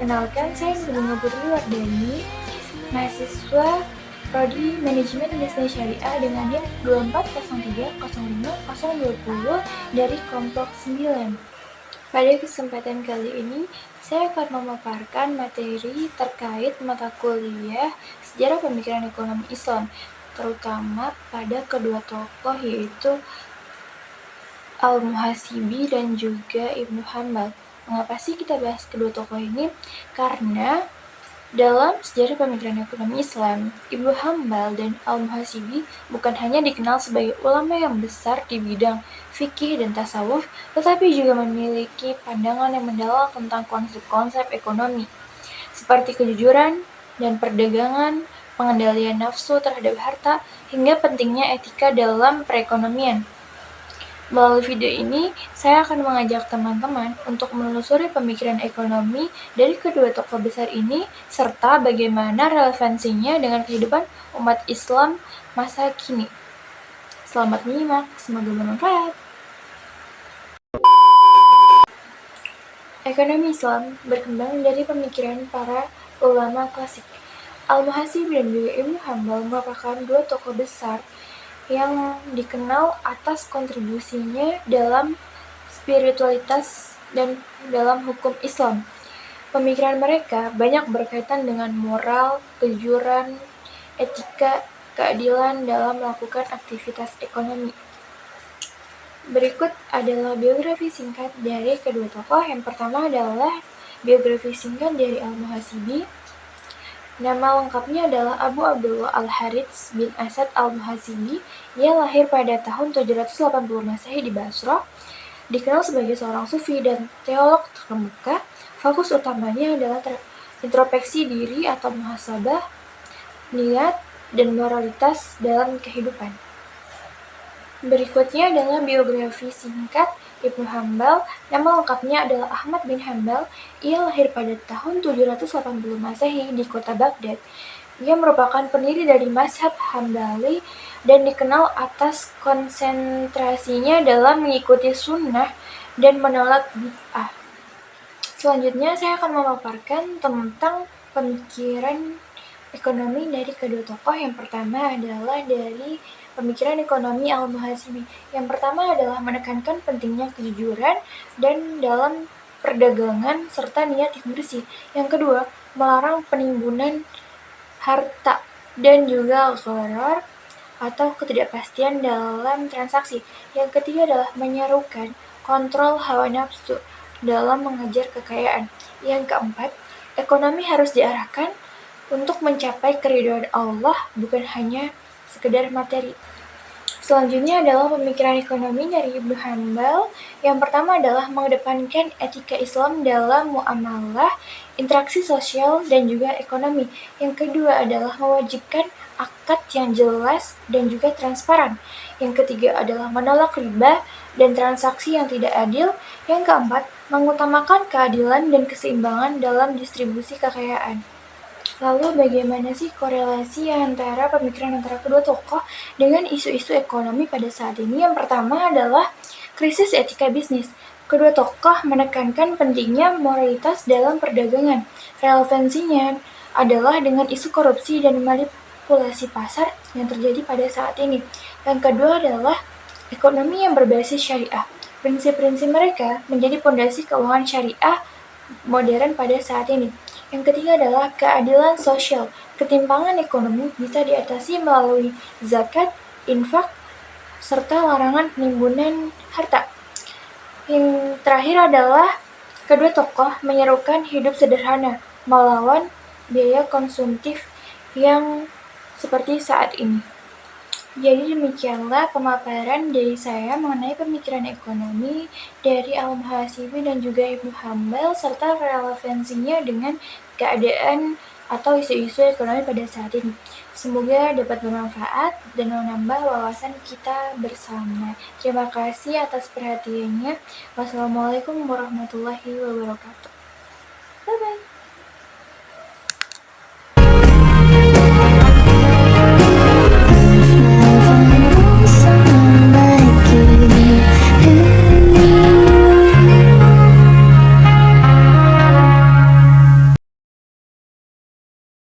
Perkenalkan, saya Nurul Wardani, mahasiswa Prodi Manajemen Bisnis Syariah dengan NIM 240305020 dari kelompok 9. Pada kesempatan kali ini, saya akan memaparkan materi terkait mata kuliah Sejarah Pemikiran Ekonomi Islam, terutama pada kedua tokoh yaitu Al-Muhasibi dan juga Ibnu Hanbal. Mengapa sih kita bahas kedua tokoh ini? Karena dalam sejarah pemikiran ekonomi Islam, Ibnu Hanbal dan Al-Muhasibi bukan hanya dikenal sebagai ulama yang besar di bidang fikih dan tasawuf, tetapi juga memiliki pandangan yang mendalam tentang konsep-konsep ekonomi, seperti kejujuran dan perdagangan, pengendalian nafsu terhadap harta, hingga pentingnya etika dalam perekonomian. Melalui video ini, saya akan mengajak teman-teman untuk menelusuri pemikiran ekonomi dari kedua tokoh besar ini, serta bagaimana relevansinya dengan kehidupan umat Islam masa kini. Selamat menyimak, semoga bermanfaat. Ekonomi Islam berkembang dari pemikiran para ulama klasik. Al-Muhasibi dan juga Ibnu Hanbal merupakan dua tokoh besar yang dikenal atas kontribusinya dalam spiritualitas dan dalam hukum Islam. Pemikiran mereka banyak berkaitan dengan moral, kejujuran, etika, keadilan dalam melakukan aktivitas ekonomi. Berikut adalah biografi singkat dari kedua tokoh. Yang pertama adalah biografi singkat dari Al-Muhasibi. Nama lengkapnya adalah Abu Abdullah Al-Harits bin Asad Al-Muhasibi. Ia lahir pada tahun 780 Masehi di Basra. Dikenal sebagai seorang sufi dan teolog terkemuka. Fokus utamanya adalah introspeksi diri atau muhasabah, niat, dan moralitas dalam kehidupan. Berikutnya adalah biografi singkat Ibnu Hanbal. Nama lengkapnya adalah Ahmad bin Hanbal. Ia lahir pada tahun 780 Masehi di kota Baghdad. Ia merupakan pendiri dari mazhab Hambali dan dikenal atas konsentrasinya dalam mengikuti sunnah dan menolak bid'ah. Selanjutnya saya akan memaparkan tentang pemikiran ekonomi dari kedua tokoh. Yang pertama adalah dari pemikiran ekonomi Al-Muhasibi. Yang pertama adalah menekankan pentingnya kejujuran dan dalam perdagangan serta niat yang bersih. Yang kedua, melarang penimbunan harta dan juga gharar atau ketidakpastian dalam transaksi. Yang ketiga adalah menyerukan kontrol hawa nafsu dalam mengejar kekayaan. Yang keempat, ekonomi harus diarahkan untuk mencapai keridhaan Allah, bukan hanya sekedar materi. Selanjutnya adalah pemikiran ekonomi dari Ibnu Hanbal. Yang pertama adalah mengedepankan etika Islam dalam muamalah, interaksi sosial, dan juga ekonomi. Yang kedua adalah mewajibkan akad yang jelas dan juga transparan. Yang ketiga adalah menolak riba dan transaksi yang tidak adil. Yang keempat, mengutamakan keadilan dan keseimbangan dalam distribusi kekayaan. Lalu bagaimana sih korelasi antara pemikiran antara kedua tokoh dengan isu-isu ekonomi pada saat ini? Yang pertama adalah krisis etika bisnis. Kedua tokoh menekankan pentingnya moralitas dalam perdagangan. Relevansinya adalah dengan isu korupsi dan manipulasi pasar yang terjadi pada saat ini. Yang kedua adalah ekonomi yang berbasis syariah. Prinsip-prinsip mereka menjadi fondasi keuangan syariah modern pada saat ini. Yang ketiga adalah keadilan sosial. Ketimpangan ekonomi bisa diatasi melalui zakat, infak, serta larangan penimbunan harta. Yang terakhir adalah kedua tokoh menyerukan hidup sederhana, melawan biaya konsumtif yang seperti saat ini. Jadi demikianlah pemaparan dari saya mengenai pemikiran ekonomi dari Al-Muhasibi dan juga Ibnu Hanbal serta relevansinya dengan keadaan atau isu-isu ekonomi pada saat ini. Semoga dapat bermanfaat dan menambah wawasan kita bersama. Terima kasih atas perhatiannya. Wassalamualaikum warahmatullahi wabarakatuh.